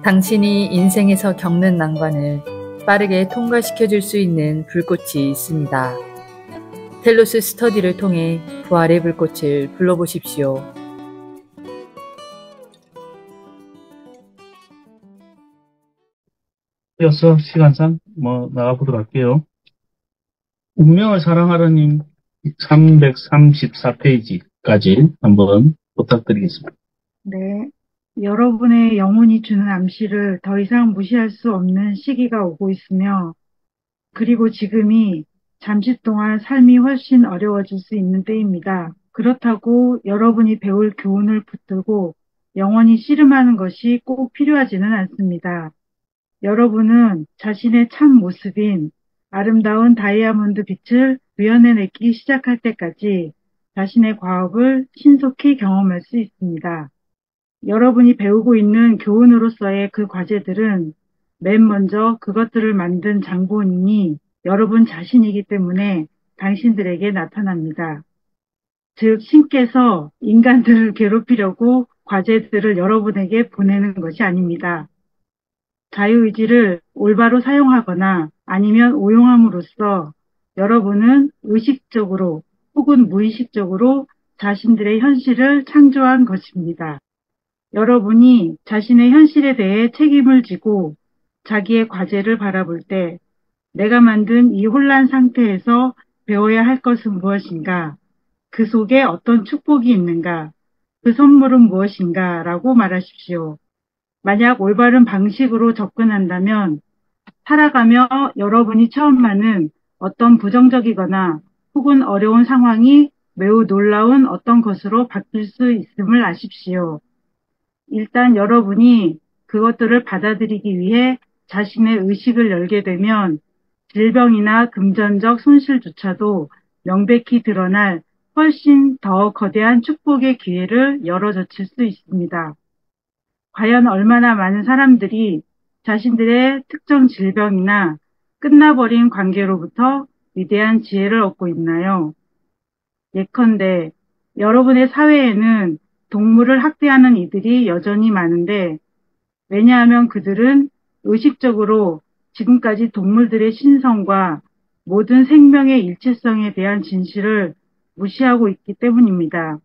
당신이 인생에서 겪는 난관을 빠르게 통과시켜 줄 수 있는 불꽃이 있습니다. 텔로스 스터디를 통해 부활의 불꽃을 불러보십시오. 이어서 시간상 나가보도록 할게요. 운명을 사랑하라님 334페이지까지 한번 부탁드리겠습니다. 네. 여러분의 영혼이 주는 암시를 더 이상 무시할 수 없는 시기가 오고 있으며, 그리고 지금이 잠시 동안 삶이 훨씬 어려워질 수 있는 때입니다. 그렇다고 여러분이 배울 교훈을 붙들고 영원히 씨름하는 것이 꼭 필요하지는 않습니다. 여러분은 자신의 참 모습인 아름다운 다이아몬드 빛을 구현해내기 시작할 때까지 자신의 과업을 신속히 경험할 수 있습니다. 여러분이 배우고 있는 교훈으로서의 그 과제들은 맨 먼저 그것들을 만든 장본인이 여러분 자신이기 때문에 당신들에게 나타납니다. 즉, 신께서 인간들을 괴롭히려고 과제들을 여러분에게 보내는 것이 아닙니다. 자유의지를 올바로 사용하거나 아니면 오용함으로써 여러분은 의식적으로 혹은 무의식적으로 자신들의 현실을 창조한 것입니다. 여러분이 자신의 현실에 대해 책임을 지고 자기의 과제를 바라볼 때 내가 만든 이 혼란 상태에서 배워야 할 것은 무엇인가? 그 속에 어떤 축복이 있는가? 그 선물은 무엇인가? 라고 말하십시오. 만약 올바른 방식으로 접근한다면 살아가며 여러분이 처음 하는 어떤 부정적이거나 혹은 어려운 상황이 매우 놀라운 어떤 것으로 바뀔 수 있음을 아십시오. 일단 여러분이 그것들을 받아들이기 위해 자신의 의식을 열게 되면 질병이나 금전적 손실조차도 명백히 드러날 훨씬 더 거대한 축복의 기회를 열어젖힐 수 있습니다. 과연 얼마나 많은 사람들이 자신들의 특정 질병이나 끝나버린 관계로부터 위대한 지혜를 얻고 있나요? 예컨대 여러분의 사회에는 동물을 학대하는 이들이 여전히 많은데, 왜냐하면 그들은 의식적으로 지금까지 동물들의 신성과 모든 생명의 일체성에 대한 진실을 무시하고 있기 때문입니다.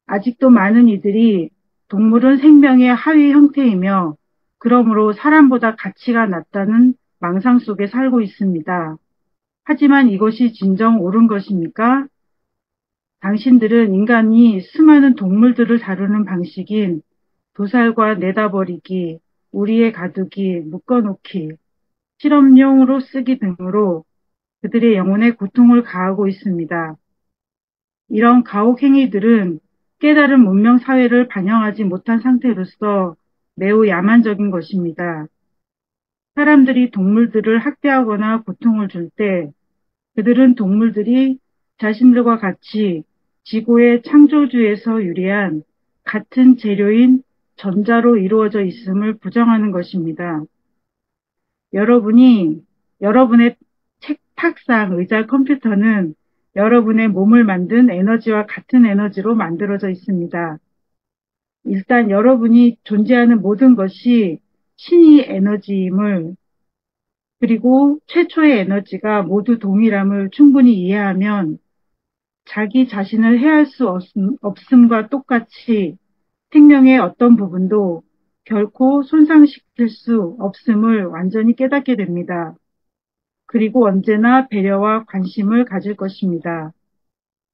아직도 많은 이들이 동물은 생명의 하위 형태이며 그러므로 사람보다 가치가 낮다는 망상 속에 살고 있습니다. 하지만 이것이 진정 옳은 것입니까? 당신들은 인간이 수많은 동물들을 다루는 방식인 도살과 내다버리기, 우리의 가두기, 묶어놓기, 실험용으로 쓰기 등으로 그들의 영혼에 고통을 가하고 있습니다. 이런 가혹 행위들은 깨달은 문명 사회를 반영하지 못한 상태로서 매우 야만적인 것입니다. 사람들이 동물들을 학대하거나 고통을 줄 때 그들은 동물들이 자신들과 같이 지구의 창조주에서 유래한 같은 재료인 전자로 이루어져 있음을 부정하는 것입니다. 여러분의 탁상, 의자, 컴퓨터는 여러분의 몸을 만든 에너지와 같은 에너지로 만들어져 있습니다. 일단 여러분이 존재하는 모든 것이 신의 에너지임을, 그리고 최초의 에너지가 모두 동일함을 충분히 이해하면 자기 자신을 해할 수 없음과 똑같이 생명의 어떤 부분도 결코 손상시킬 수 없음을 완전히 깨닫게 됩니다. 그리고 언제나 배려와 관심을 가질 것입니다.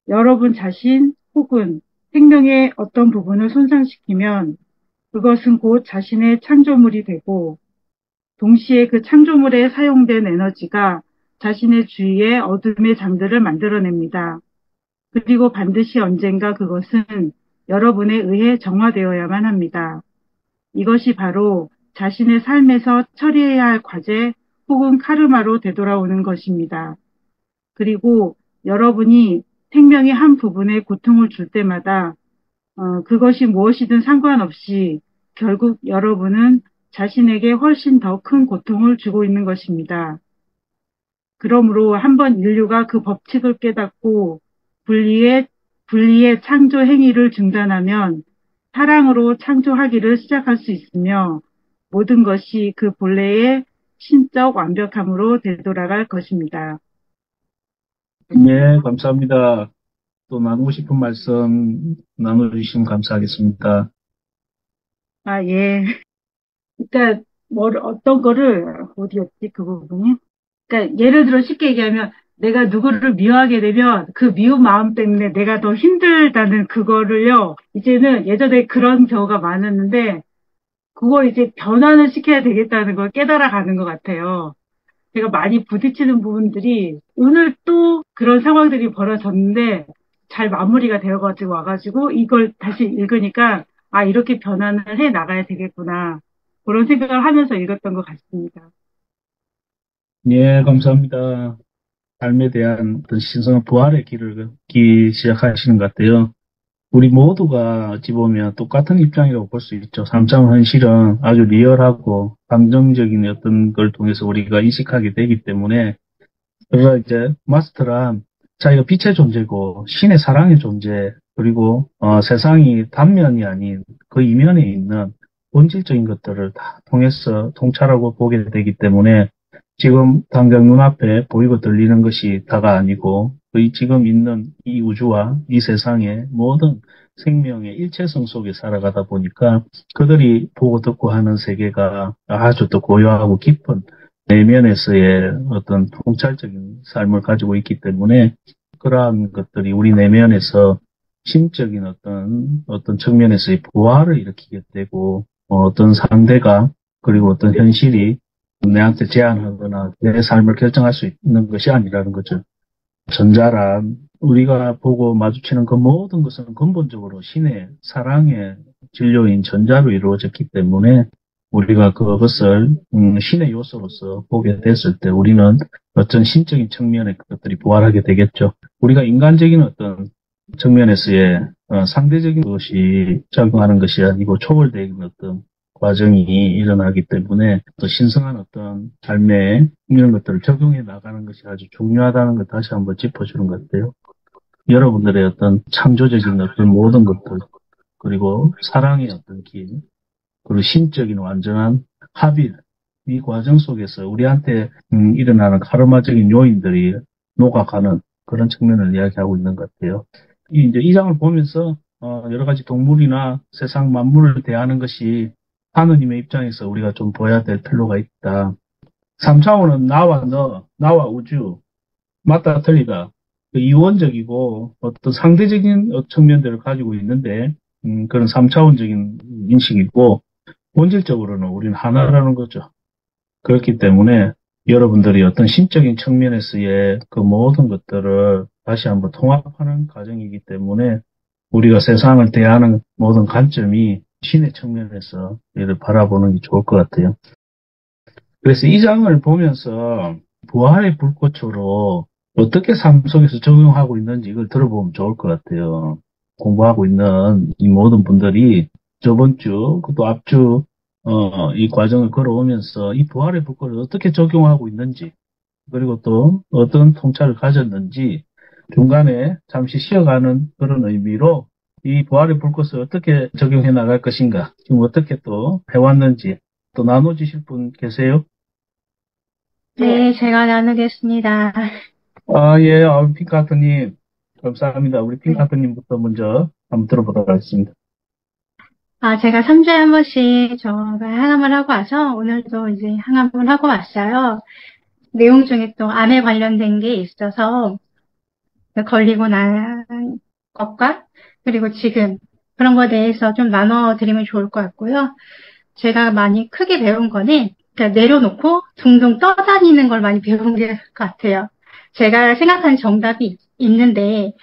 여러분 자신 혹은 생명의 어떤 부분을 손상시키면 그것은 곧 자신의 창조물이 되고, 동시에 그 창조물에 사용된 에너지가 자신의 주위에 어둠의 장들을 만들어냅니다. 그리고 반드시 언젠가 그것은 여러분에 의해 정화되어야만 합니다. 이것이 바로 자신의 삶에서 처리해야 할 과제 혹은 카르마로 되돌아오는 것입니다. 그리고 여러분이 생명의 한 부분에 고통을 줄 때마다 그것이 무엇이든 상관없이 결국 여러분은 자신에게 훨씬 더 큰 고통을 주고 있는 것입니다. 그러므로 한번 인류가 그 법칙을 깨닫고 분리의 창조 행위를 중단하면 사랑으로 창조하기를 시작할 수 있으며 모든 것이 그 본래의 신적 완벽함으로 되돌아갈 것입니다. 네, 감사합니다. 또 나누고 싶은 말씀 나눠주시면 감사하겠습니다. 아, 예. 그러니까 어떤 거를 어디였지 그 부분이? 그러니까 예를 들어 쉽게 얘기하면 내가 누구를 미워하게 되면 그 미운 마음 때문에 내가 더 힘들다는 그거를요. 이제는 예전에 그런 경우가 많았는데 그걸 이제 변환을 시켜야 되겠다는 걸 깨달아가는 것 같아요. 제가 많이 부딪히는 부분들이 오늘 또 그런 상황들이 벌어졌는데 잘 마무리가 되어가지고 와가지고 이걸 다시 읽으니까 아, 이렇게 변환을 해 나가야 되겠구나. 그런 생각을 하면서 읽었던 것 같습니다. 네, 감사합니다. 삶에 대한 어떤 신성한 부활의 길을 걷기 시작하시는 것 같아요. 우리 모두가 어찌 보면 똑같은 입장이라고 볼 수 있죠. 삶참 현실은 아주 리얼하고 감정적인 어떤 걸 통해서 우리가 인식하게 되기 때문에 그래서 이제 마스터란 자기가 빛의 존재고 신의 사랑의 존재 그리고 세상이 단면이 아닌 그 이면에 있는 본질적인 것들을 다 통해서 통찰하고 보게 되기 때문에 지금 당장 눈앞에 보이고 들리는 것이 다가 아니고 그 지금 있는 이 우주와 이 세상의 모든 생명의 일체성 속에 살아가다 보니까 그들이 보고 듣고 하는 세계가 아주 또 고요하고 깊은 내면에서의 어떤 통찰적인 삶을 가지고 있기 때문에 그러한 것들이 우리 내면에서 심적인 어떤 측면에서의 부활을 일으키게 되고 어떤 상대가 그리고 어떤 현실이 내한테 제한하거나 내 삶을 결정할 수 있는 것이 아니라는 거죠. 전자란 우리가 보고 마주치는 그 모든 것은 근본적으로 신의 사랑의 진료인 전자로 이루어졌기 때문에 우리가 그것을 신의 요소로서 보게 됐을 때 우리는 어떤 신적인 측면의 것들이 부활하게 되겠죠. 우리가 인간적인 어떤 측면에서의 상대적인 것이 작용하는 것이 아니고 초월적인 어떤 과정이 일어나기 때문에 또 신성한 어떤 삶에 이런 것들을 적용해 나가는 것이 아주 중요하다는 걸 다시 한번 짚어주는 것 같아요. 여러분들의 어떤 창조적인 어떤 모든 것들, 그리고 사랑의 어떤 길, 그리고 심적인 완전한 합일, 이 과정 속에서 우리한테 일어나는 카르마적인 요인들이 녹아가는 그런 측면을 이야기하고 있는 것 같아요. 이제 이 장을 보면서 여러 가지 동물이나 세상 만물을 대하는 것이 하느님의 입장에서 우리가 좀 보아야 될 필요가 있다. 3차원은 나와 너, 나와 우주, 맞다 틀리다. 그 이원적이고 어떤 상대적인 측면들을 가지고 있는데 그런 3차원적인 인식이고 본질적으로는 우리는 하나라는 거죠. 그렇기 때문에 여러분들이 어떤 신적인 측면에서의 그 모든 것들을 다시 한번 통합하는 과정이기 때문에 우리가 세상을 대하는 모든 관점이 신의 측면에서 이를 바라보는 게 좋을 것 같아요. 그래서 이 장을 보면서 부활의 불꽃으로 어떻게 삶 속에서 적용하고 있는지 이걸 들어보면 좋을 것 같아요. 공부하고 있는 이 모든 분들이 저번 주, 또 앞주, 이 과정을 걸어오면서 이 부활의 불꽃을 어떻게 적용하고 있는지, 그리고 또 어떤 통찰을 가졌는지 중간에 잠시 쉬어가는 그런 의미로 이 부활의 불꽃을 어떻게 적용해 나갈 것인가, 지금 어떻게 또 해왔는지 또 나눠주실 분 계세요? 네, 제가 나누겠습니다. 예, 핑크하트님, 감사합니다. 우리 핑크하트님부터 먼저 한번 들어보도록 하겠습니다. 제가 3주에 한 번씩 저가 항암을 하고 와서 오늘도 이제 항암을 하고 왔어요. 내용 중에 또 암에 관련된 게 있어서 걸리고 난 것과 그리고 지금 그런 거에 대해서 좀 나눠드리면 좋을 것 같고요. 제가 많이 크게 배운 거는 그냥 내려놓고 둥둥 떠다니는 걸 많이 배운 것 같아요. 제가 생각하는 정답이 있는데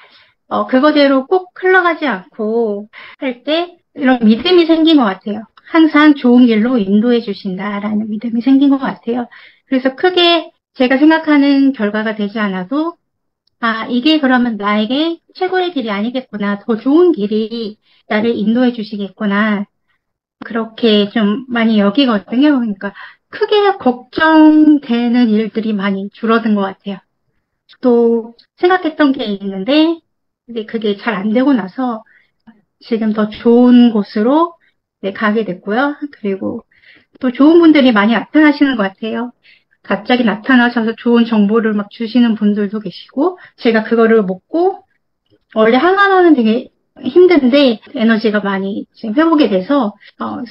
그거대로 꼭 흘러가지 않고 할 때 이런 믿음이 생긴 것 같아요. 항상 좋은 길로 인도해 주신다라는 믿음이 생긴 것 같아요. 그래서 크게 제가 생각하는 결과가 되지 않아도 이게 그러면 나에게 최고의 길이 아니겠구나. 더 좋은 길이 나를 인도해 주시겠구나. 그렇게 좀 많이 여기거든요. 그러니까 크게 걱정되는 일들이 많이 줄어든 것 같아요. 또 생각했던 게 있는데 이제 그게 잘 안 되고 나서 지금 더 좋은 곳으로 네, 가게 됐고요. 그리고 또 좋은 분들이 많이 나타나시는 것 같아요. 갑자기 나타나셔서 좋은 정보를 막 주시는 분들도 계시고, 제가 그거를 먹고, 원래 항암하면 되게 힘든데, 에너지가 많이 지금 회복이 돼서,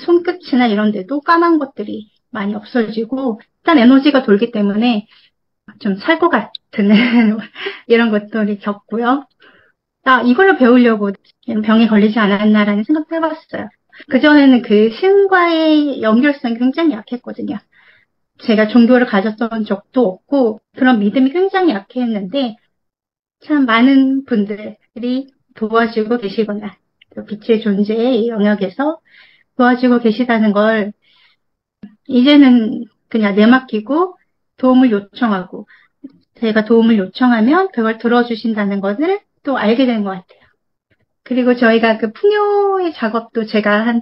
손끝이나 이런 데도 까만 것들이 많이 없어지고, 일단 에너지가 돌기 때문에 좀 살 것 같은 이런 것들이 겪고요. 이걸로 배우려고 병에 걸리지 않았나라는 생각도 해봤어요. 그전에는 그 신과의 연결성이 굉장히 약했거든요. 제가 종교를 가졌던 적도 없고 그런 믿음이 굉장히 약했는데 참 많은 분들이 도와주고 계시거나 또 빛의 존재의 영역에서 도와주고 계시다는 걸 이제는 그냥 내맡기고 도움을 요청하고 제가 도움을 요청하면 그걸 들어주신다는 것을 또 알게 된 것 같아요. 그리고 저희가 그 풍요의 작업도 제가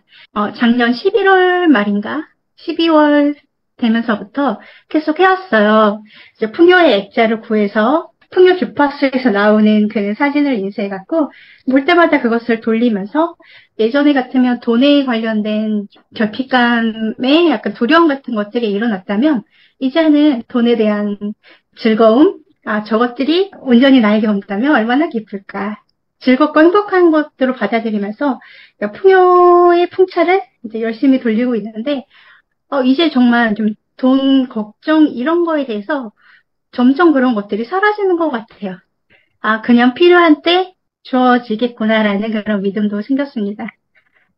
작년 11월 말인가 12월 되면서부터 계속 해왔어요. 이제 풍요의 액자를 구해서 풍요 주파수에서 나오는 그 사진을 인쇄해갖고 볼 때마다 그것을 돌리면서 예전에 같으면 돈에 관련된 결핍감에 약간 두려움 같은 것들이 일어났다면 이제는 돈에 대한 즐거움, 저것들이 온전히 나에게 온다면 얼마나 기쁠까. 즐겁고 행복한 것들을 받아들이면서 풍요의 풍차를 이제 열심히 돌리고 있는데 이제 정말 좀 돈 걱정 이런 거에 대해서 점점 그런 것들이 사라지는 것 같아요. 그냥 필요한 때 주어지겠구나라는 그런 믿음도 생겼습니다.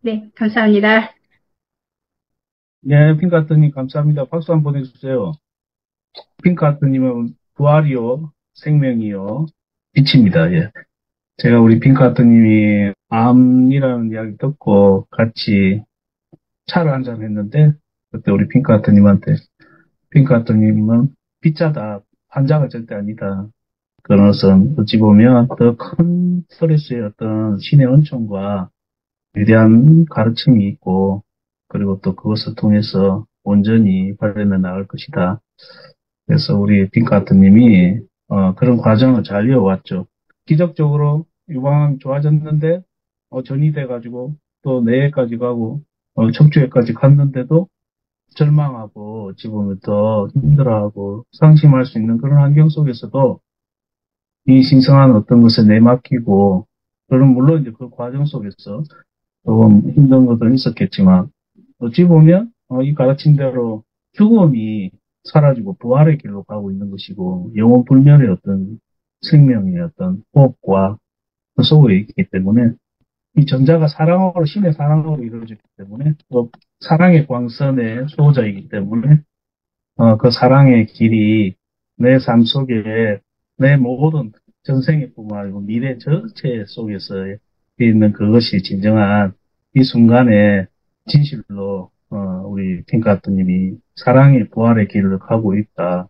네, 감사합니다. 네, 핑크하트님 감사합니다. 박수 한번 보내주세요. 핑크하트님은 부활이요, 생명이요, 빛입니다. 예. 제가 우리 핑크하트님이 암이라는 이야기 듣고 같이 차를 한잔 했는데 그때 우리 핑크하트님한테 핑크하트님은 빛자다, 환자가 절대 아니다. 그것은 어찌 보면 더 큰 스트레스의 어떤 신의 은총과 위대한 가르침이 있고 그리고 또 그것을 통해서 온전히 발현해 나갈 것이다. 그래서 우리 핑크하트님이 그런 과정을 잘 이어왔죠. 기적적으로 유방암이 좋아졌는데 전이 돼가지고 또 뇌에까지 가고 척추에까지 갔는데도 절망하고 어찌 보면 더 힘들어하고 상심할 수 있는 그런 환경 속에서도 이 신성한 어떤 것을 내맡기고 그런 물론 이제 그 과정 속에서 조금 힘든 것도 있었겠지만 어찌 보면 이 가르침대로 죽음이 사라지고 부활의 길로 가고 있는 것이고 영원 불멸의 어떤 생명의 어떤 호흡과 그 속에 있기 때문에 이 전자가 사랑으로 신의 사랑으로 이루어졌기 때문에 또 사랑의 광선의 수호자이기 때문에 그 사랑의 길이 내 삶 속에 내 모든 전생의 뿐만 아니고 미래 전체 속에서 있는 그것이 진정한 이 순간에 진실로 우리 핑크하트님이 사랑의 부활의 길을 가고 있다.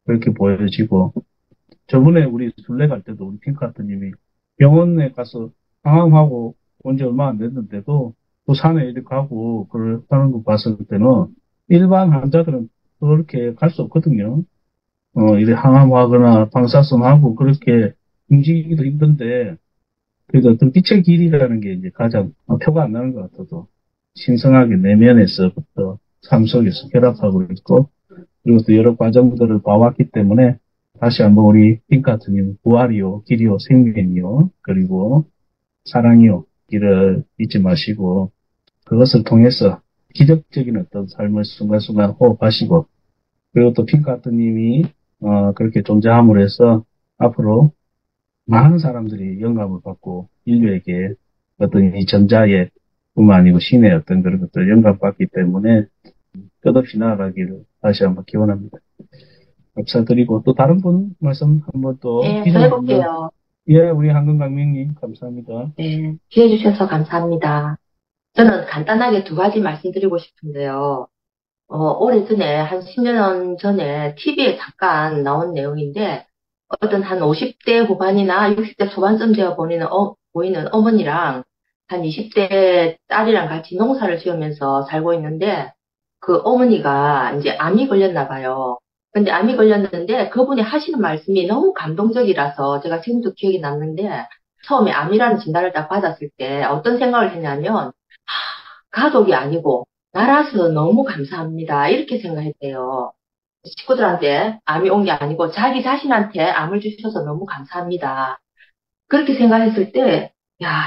그렇게 보여지고 저번에 우리 순례 갈 때도 우리 핑크하트님이 병원에 가서 항암하고 온 지 얼마 안 됐는데도 또 산에 이렇게 가고 그렇다는 거 봤을 때는 일반 환자들은 그렇게 갈 수 없거든요. 이래 항암하거나 방사선하고 그렇게 움직이기도 힘든데 그래도 어떤 빛의 길이라는 게 이제 가장 표가 안 나는 것 같아도 신성하게 내면에서부터 삶 속에서 결합하고 있고 그리고 또 여러 과정들을 봐왔기 때문에 다시 한번 우리 핑크하트님 부활이요, 길이요, 생명이요, 그리고 사랑이요, 길을 잊지 마시고 그것을 통해서 기적적인 어떤 삶을 순간순간 호흡하시고 그리고 또 핑크하트님이 그렇게 존재함으로 해서 앞으로 많은 사람들이 영감을 받고 인류에게 어떤 이 전자의 뿐만 아니고 신의 어떤 그런 것들 영감받기 때문에 끝없이 나아가기를 다시 한번 기원합니다. 감사드리고 또 다른 분 말씀 한번 또 네, 저 해볼게요. 예, 우리 한근강명님 감사합니다. 네, 기회 주셔서 감사합니다. 저는 간단하게 두 가지 말씀드리고 싶은데요. 오래전에, 한 10년 전에 TV에 잠깐 나온 내용인데, 어떤 한 50대 후반이나 60대 초반쯤 되어 보이는 어머니랑 한 20대 딸이랑 같이 농사를 지으면서 살고 있는데, 그 어머니가 이제 암이 걸렸나 봐요. 근데 암이 걸렸는데 그분이 하시는 말씀이 너무 감동적이라서 제가 지금도 기억이 남는데, 처음에 암이라는 진단을 딱 받았을 때 어떤 생각을 했냐면, 가족이 아니고 나라서 너무 감사합니다. 이렇게 생각했대요. 친구들한테 암이 온 게 아니고 자기 자신한테 암을 주셔서 너무 감사합니다. 그렇게 생각했을 때, 야,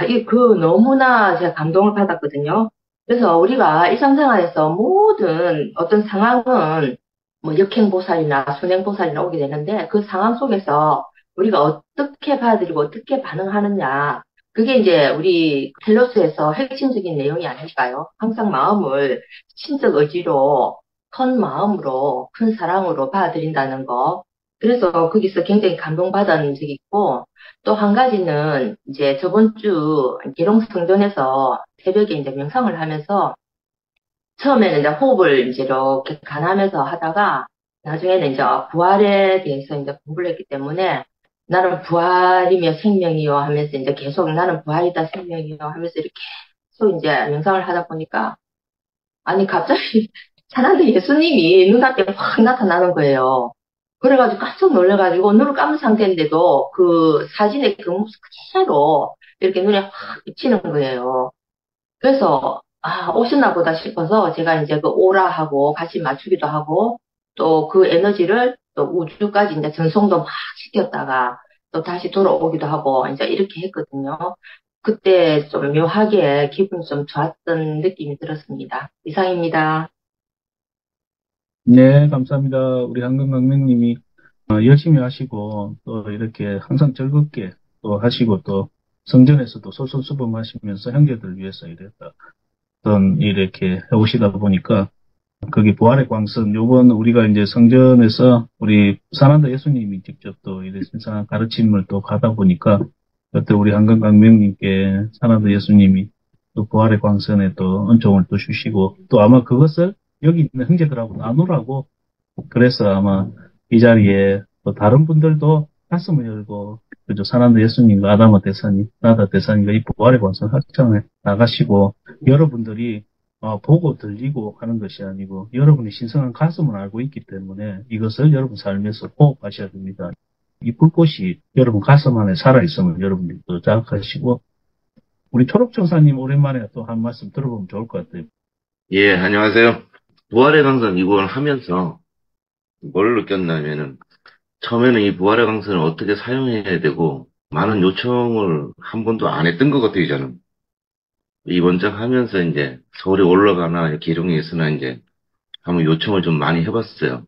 너무나 제가 감동을 받았거든요. 그래서 우리가 일상생활에서 모든 어떤 상황은 뭐 역행보살이나 순행보살이나 오게 되는데 그 상황 속에서 우리가 어떻게 받아들이고 어떻게 반응하느냐. 그게 이제 우리 텔로스에서 핵심적인 내용이 아닐까요? 항상 마음을 신적 의지로, 큰 마음으로, 큰 사랑으로 받아들인다는 거. 그래서 거기서 굉장히 감동받은 적이 있고, 또 한 가지는 이제 저번 주 계룡 성전에서 새벽에 이제 명상을 하면서 처음에는 이제 호흡을 이제 이렇게 가하면서 하다가 나중에는 이제 부활에 대해서 이제 공부를 했기 때문에 나는 부활이며 생명이요 하면서 이제 계속 나는 부활이다 생명이요 하면서 이렇게 계속 이제 명상을 하다 보니까 아니 갑자기 사람들 예수님이 눈앞에 확 나타나는 거예요. 그래가지고 깜짝 놀래가지고 눈을 감은 상태인데도 그 사진의 그 모습 그대로 이렇게 눈에 확 비치는 거예요. 그래서 오셨나 보다 싶어서 제가 이제 그 오라하고 같이 맞추기도 하고 또 그 에너지를 또 우주까지 이제 전송도 막 시켰다가 또 다시 돌아오기도 하고 이제 이렇게 했거든요. 그때 좀 묘하게 기분이 좀 좋았던 느낌이 들었습니다. 이상입니다. 네, 감사합니다. 우리 한금강명님이 열심히 하시고 또 이렇게 항상 즐겁게 또 하시고 또 성전에서도 솔선수범하시면서 형제들 위해서 이렇게 해오시다 보니까 거기 부활의 광선, 요번 우리가 이제 성전에서 우리 사난다 예수님이 직접 또 이런 신성한 가르침을 또 가다 보니까 그때 우리 한금강명님께 사난다 예수님이 또 부활의 광선에 또 은총을 또 주시고 또 아마 그것을 여기 있는 형제들하고 나누라고 그래서 아마 이 자리에 또 다른 분들도 가슴을 열고 그죠 사난다 예수님과 아다마 대사님, 나다 대사님과 이 부활의 광선 확장에 나가시고 여러분들이 보고 들리고 하는 것이 아니고 여러분의 신성한 가슴을 알고 있기 때문에 이것을 여러분 삶에서 호흡하셔야 됩니다. 이 불꽃이 여러분 가슴 안에 살아있음을 여러분들이 또 자각하시고 우리 초록천사님 오랜만에 또 한 말씀 들어보면 좋을 것 같아요. 예, 안녕하세요. 부활의 강선 이걸 하면서 뭘 느꼈냐면은 처음에는 이 부활의 강선을 어떻게 사용해야 되고 많은 요청을 한 번도 안 했던 것 같아요, 저는. 이번 장 하면서 이제 서울에 올라가나 계룡에 있으나 이제 한번 요청을 좀 많이 해봤어요.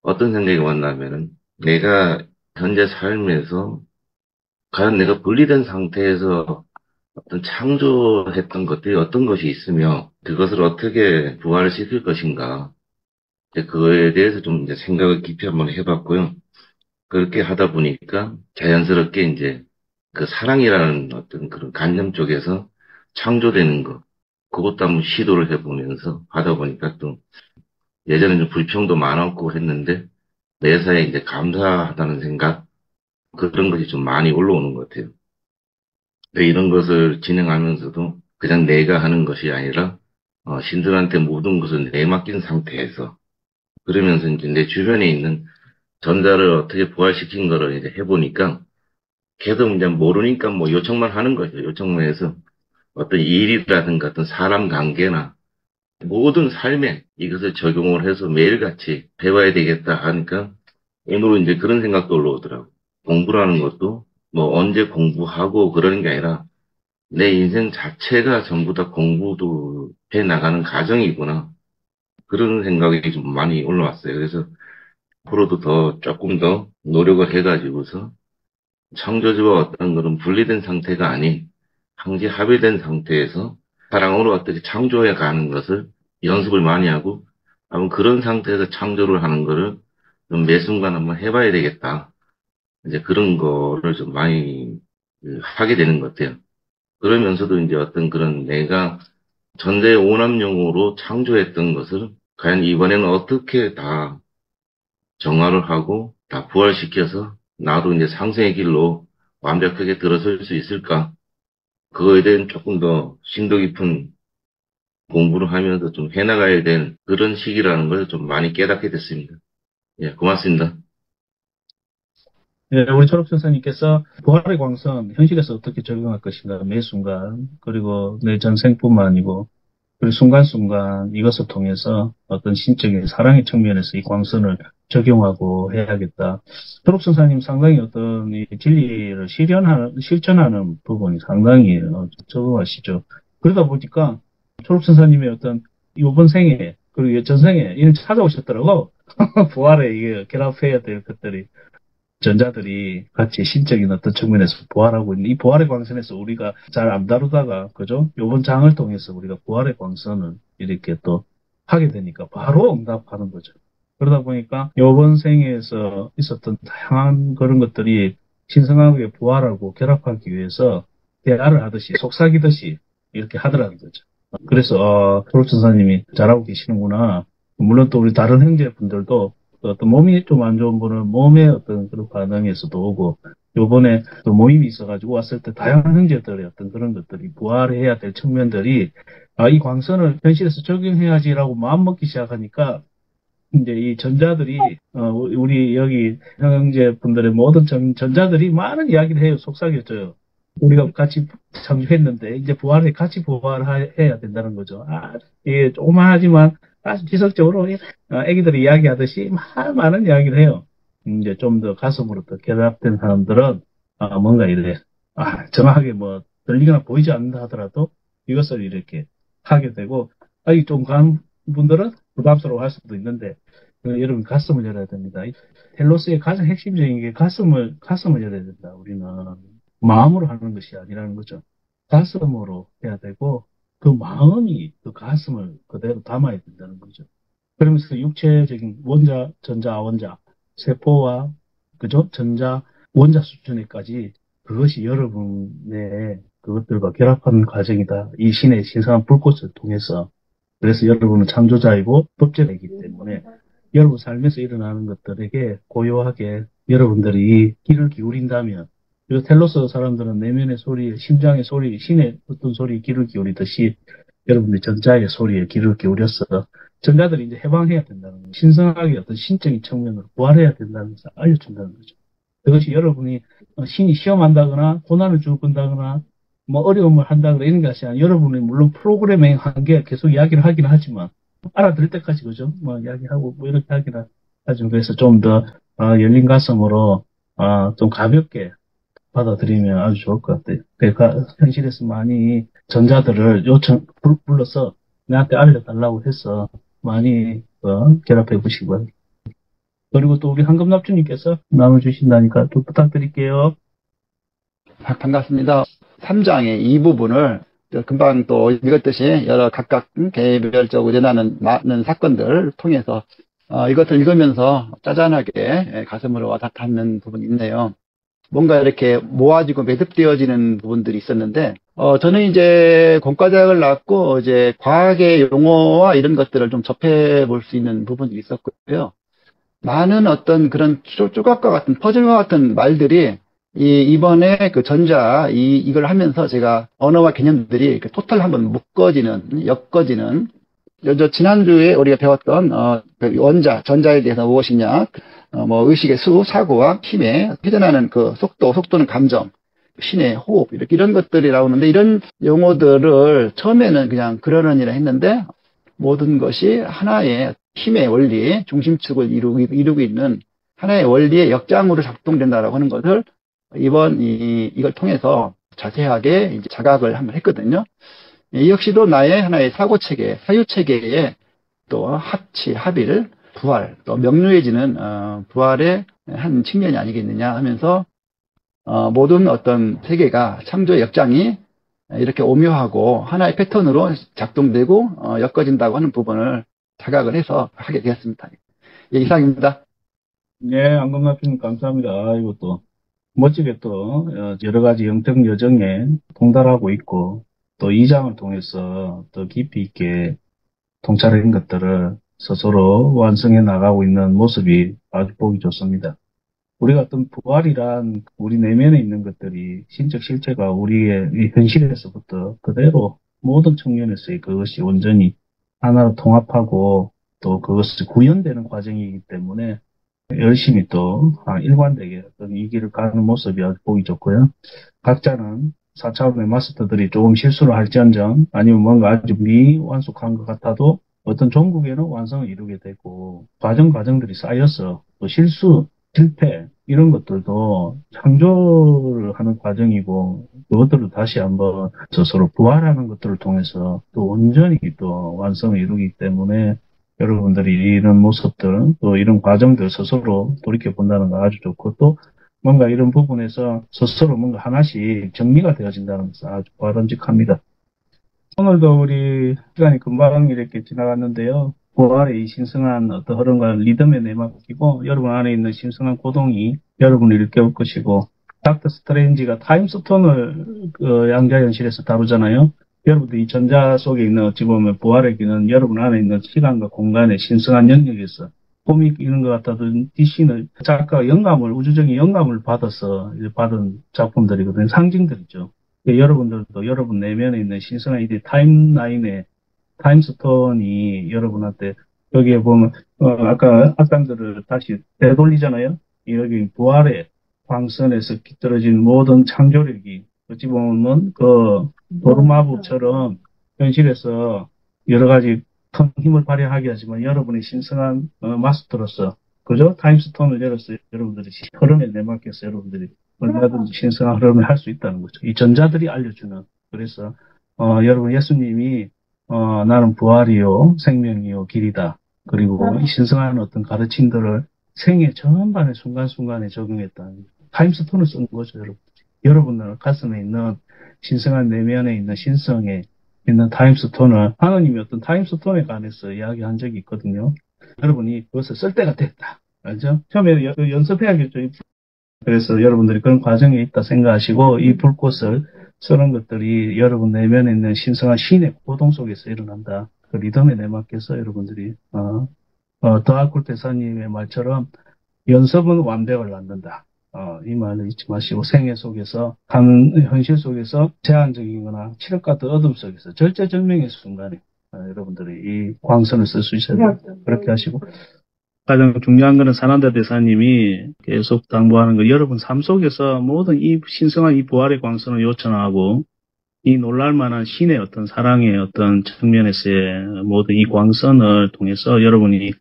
어떤 생각이 왔냐면은 내가 현재 삶에서 과연 내가 분리된 상태에서 어떤 창조했던 것들이 어떤 것이 있으며 그것을 어떻게 부활시킬 것인가. 이제 그거에 대해서 좀 이제 생각을 깊이 한번 해봤고요. 그렇게 하다 보니까 자연스럽게 이제 그 사랑이라는 어떤 그런 관념 쪽에서 창조되는 것, 그것도 한번 시도를 해보면서 하다 보니까 또 예전에 좀 불평도 많았고 했는데 매사에 이제 감사하다는 생각, 그런 것이 좀 많이 올라오는 것 같아요. 근데 이런 것을 진행하면서도 그냥 내가 하는 것이 아니라 신들한테 모든 것을 내맡긴 상태에서 그러면서 이제 내 주변에 있는 전자를 어떻게 부활시킨 거를 이제 해보니까 계속 이제 모르니까 뭐 요청만 하는 거죠. 요청만 해서 어떤 일이라든가 어떤 사람 관계나 모든 삶에 이것을 적용을 해서 매일같이 배워야 되겠다 하니까 오늘은 이제 그런 생각도 올라오더라고. 공부라는 것도 뭐 언제 공부하고 그러는 게 아니라 내 인생 자체가 전부 다 공부도 해 나가는 과정이구나. 그런 생각이 좀 많이 올라왔어요. 그래서 앞으로도 조금 더 노력을 해가지고서 창조주와 어떤 그런 분리된 상태가 아닌 항시 합의된 상태에서 사랑으로 어떻게 창조해 가는 것을 연습을 많이 하고 아마 그런 상태에서 창조를 하는 거를 좀 매 순간 한번 해봐야 되겠다. 이제 그런 거를 좀 많이 하게 되는 것 같아요. 그러면서도 이제 어떤 그런 내가 전대의 오남용으로 창조했던 것을 과연 이번에는 어떻게 다 정화를 하고 다 부활시켜서 나도 이제 상생의 길로 완벽하게 들어설 수 있을까? 그거에 대한 조금 더 심도 깊은 공부를 하면서 좀 해나가야 될 그런 시기라는 걸 좀 많이 깨닫게 됐습니다. 예, 고맙습니다. 예, 우리 초록선생님께서 부활의 광선 현실에서 어떻게 적용할 것인가 매 순간 그리고 내 전생뿐만 아니고 그리고 순간순간 이것을 통해서 어떤 신적인 사랑의 측면에서 이 광선을 적용하고 해야겠다. 초록선사님 상당히 어떤 이 진리를 실천하는 부분이 상당히 적응하시죠. 그러다 보니까 초록선사님의 어떤 이번 생에 그리고 전생에 이런 찾아오셨더라고. 부활에 이게 결합해야 될 것들이 전자들이 같이 신적인 어떤 측면에서 부활하고 있는 이 부활의 광선에서 우리가 잘 안 다루다가 그죠? 요번 장을 통해서 우리가 부활의 광선을 이렇게 또 하게 되니까 바로 응답하는 거죠. 그러다 보니까 요번 생에서 있었던 다양한 그런 것들이 신성하게 부활하고 결합하기 위해서 대화를 하듯이 속삭이듯이 이렇게 하더라는 거죠. 그래서 초록천사님이 잘하고 계시는구나. 물론 또 우리 다른 형제분들도 어떤 몸이 좀 안 좋은 분은 몸의 어떤 그런 반응에서도 오고, 요번에 또 모임이 있어가지고 왔을 때 다양한 형제들의 어떤 그런 것들이 부활해야 될 측면들이, 이 광선을 현실에서 적용해야지라고 마음먹기 시작하니까, 이제 이 전자들이, 우리 여기 형제분들의 모든 전자들이 많은 이야기를 해요. 속삭여줘요. 우리가 같이 창조했는데, 이제 같이 부활해야 된다는 거죠. 이게 조그만하지만 아주 지속적으로 애기들이 이야기하듯이 많은 이야기를 해요. 이제 좀 더 가슴으로 더 결합된 사람들은 뭔가 이래 정확하게 뭐 들리거나 보이지 않는다 하더라도 이것을 이렇게 하게 되고 아직 좀 간 분들은 부담스러워할 수도 있는데 여러분 가슴을 열어야 됩니다. 텔로스의 가장 핵심적인 게 가슴을 열어야 된다. 우리는 마음으로 하는 것이 아니라는 거죠. 가슴으로 해야 되고 그 마음이 그 가슴을 그대로 담아야 된다는 거죠. 그러면서 육체적인 원자, 전자, 원자, 세포와 그죠? 전자, 원자 수준에까지 그것이 여러분의 그것들과 결합하는 과정이다. 이 신의 신성한 불꽃을 통해서. 그래서 여러분은 창조자이고 법제이기 때문에 여러분 삶에서 일어나는 것들에게 고요하게 여러분들이 귀를 기울인다면 그리고 텔로스 사람들은 내면의 소리, 심장의 소리, 신의 어떤 소리에 귀를 기울이듯이 여러분들이 전자의 소리에 귀를 기울여서 전자들이 이제 해방해야 된다는 거예요. 신성하게 어떤 신적인 측면으로 부활해야 된다는 것을 알려준다는 거죠. 그것이 여러분이 신이 시험한다거나 고난을 주건다거나 뭐 어려움을 한다거나 이런 것이 아니라 여러분이 물론 프로그래밍 한 게 계속 이야기를 하긴 하지만 알아들을 때까지 그죠? 뭐 이야기하고 뭐 이렇게 하긴 하죠. 그래서 좀 더 열린 가슴으로 좀 가볍게 받아들이면 아주 좋을 것 같아요. 그러니까 현실에서 많이 전자들을 불러서 나한테 알려달라고 해서 많이 결합해 보시기 바랍니다. 그리고 또 우리 황금납주님께서 나눠주신다니까 또 부탁드릴게요. 반갑습니다. 3장의 이 부분을 금방 또 읽었듯이 여러 각각 개별적으로 일어나는 많은 사건들을 통해서 이것을 읽으면서 짜잔하게 가슴으로 와닿는 부분이 있네요. 뭔가 이렇게 모아지고 매듭되어지는 부분들이 있었는데, 저는 이제 공과대학을 나왔고, 이제 과학의 용어와 이런 것들을 좀 접해 볼 수 있는 부분이 있었고요. 많은 어떤 그런 조각과 같은, 퍼즐과 같은 말들이, 이번에 그 이걸 하면서 제가 언어와 개념들이 토탈 한번 묶어지는, 엮어지는, 지난주에 우리가 배웠던, 그 전자에 대해서 무엇이냐, 뭐, 의식의 수, 사고와 힘에 회전하는 그 속도는 감정, 신의 호흡, 이런 것들이 나오는데, 이런 용어들을 처음에는 그냥 그러려니라 했는데, 모든 것이 하나의 힘의 원리, 중심축을 이루고 있는 하나의 원리의 역장으로 작동된다라고 하는 것을 이걸 통해서 자세하게 이제 자각을 한번 했거든요. 이 역시도 나의 하나의 사고체계, 사유체계의 또 합일, 부활, 또 명료해지는 부활의 한 측면이 아니겠느냐 하면서 모든 어떤 세계가 창조의 역장이 이렇게 오묘하고 하나의 패턴으로 작동되고 엮어진다고 하는 부분을 자각을 해서 하게 되었습니다. 예, 이상입니다. 네, 안검납주님 감사합니다. 이것도 멋지게 또 여러 가지 영적 여정에 통달하고 있고 또 이 장을 통해서 더 깊이 있게 통찰한 것들을 스스로 완성해 나가고 있는 모습이 아주 보기 좋습니다. 우리가 어떤 부활이란 우리 내면에 있는 것들이 신적 실체가 우리의 이 현실에서부터 그대로 모든 측면에서의 그것이 온전히 하나로 통합하고 또 그것이 구현되는 과정이기 때문에 열심히 또 일관되게 어떤 이 길을 가는 모습이 아주 보기 좋고요. 각자는 4차원의 마스터들이 조금 실수를 할지언정 아니면 뭔가 아주 미완숙한 것 같아도 어떤 종국에는 완성을 이루게 되고 과정들이 쌓여서 또 실수, 실패 이런 것들도 창조를 하는 과정이고 그것들을 다시 한번 스스로 부활하는 것들을 통해서 또 온전히 또 완성을 이루기 때문에 여러분들이 이런 모습들 또 이런 과정들 스스로 돌이켜본다는 거 아주 좋고 또 뭔가 이런 부분에서 스스로 뭔가 하나씩 정리가 되어진다는 것은 아주 바람직합니다. 오늘도 우리 시간이 금방 이렇게 지나갔는데요. 부활의 이 신성한 어떤 흐름과 리듬에 내맡기고 여러분 안에 있는 신성한 고동이 여러분을 일깨울 것이고 닥터 스트레인지가 타임스톤을 양자연실에서 다루잖아요. 여러분들 이 전자 속에 있는 어찌 보면 부활의 기는 여러분 안에 있는 시간과 공간의 신성한 영역에서 코믹 이런 것 같아도 DC는 작가가 우주적인 영감을 받아서 받은 작품들이거든요. 상징들이죠. 여러분들도 여러분 내면에 있는 신선한 이 타임라인의 타임스톤이 여러분한테 여기에 보면 아까 악당들을 다시 되돌리잖아요. 여기 부활의 광선에서 깃들어진 모든 창조력이 어찌 보면 그 도르마부처럼 현실에서 여러 가지 큰 힘을 발휘하게 하지만 여러분의 신성한 마스터로서 그죠? 타임스톤을 열어서 여러분들이 흐름에 내맡겨서 여러분들이 얼마든지 신성한 흐름을 할 수 있다는 거죠. 이 전자들이 알려주는. 그래서 여러분 예수님이 나는 부활이요 생명이요 길이다. 그리고 이 신성한 어떤 가르침들을 생애 전반의 순간순간에 적용했다. 타임스톤을 쓴 거죠, 여러분. 여러분들 가슴에 있는 신성한 내면에 있는 신성에 있는 타임스톤을 하나님이 어떤 타임스톤에 관해서 이야기한 적이 있거든요. 여러분이 그것을 쓸 때가 됐다. 알죠? 처음에 연습해야겠죠. 그래서 여러분들이 그런 과정에 있다 생각하시고 이 불꽃을 쓰는 것들이 여러분 내면에 있는 신성한 신의 고동 속에서 일어난다. 그 리듬에 내맡겨서 여러분들이 더아쿨 대사님의 말처럼 연습은 완벽을 낳는다. 이 말을 잊지 마시고 생애 속에서 현실 속에서 제한적이거나 칠흑 같은 어둠 속에서 절제절명의 순간에 여러분들이 이 광선을 쓸 수 있어야 됩니다. 그렇게 하시고 가장 중요한 것은 사난다 대사님이 계속 당부하는 거 여러분 삶 속에서 모든 이 신성한 이 부활의 광선을 요청하고 이 놀랄만한 신의 어떤 사랑의 어떤 측면에서의 모든 이 광선을 통해서 여러분이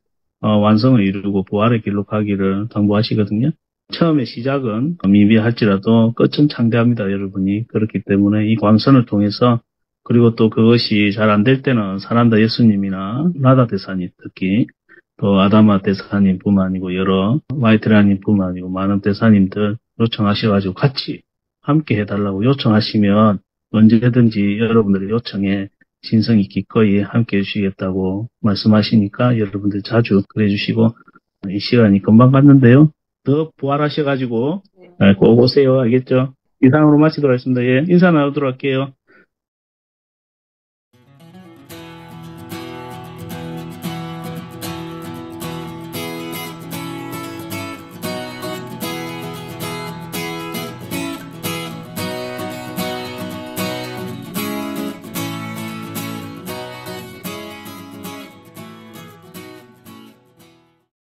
완성을 이루고 부활의 길로 가기를 당부하시거든요. 처음에 시작은 미비할지라도 끝은 창대합니다, 여러분이. 그렇기 때문에 이 광선을 통해서 그리고 또 그것이 잘 안 될 때는 사난다 예수님이나 나다 대사님 특히 또 아다마 대사님 뿐만 아니고 여러 마이트라님 뿐만 아니고 많은 대사님들 요청하셔가지고 같이 함께 해달라고 요청하시면 언제든지 여러분들의 요청에 신성이 기꺼이 함께 해주시겠다고 말씀하시니까 여러분들 자주 그래 주시고 이 시간이 금방 갔는데요. 더 부활하셔가지고 꼭 오세요. 알겠죠? 이상으로 마치도록 하겠습니다. 예, 인사 나누도록 할게요.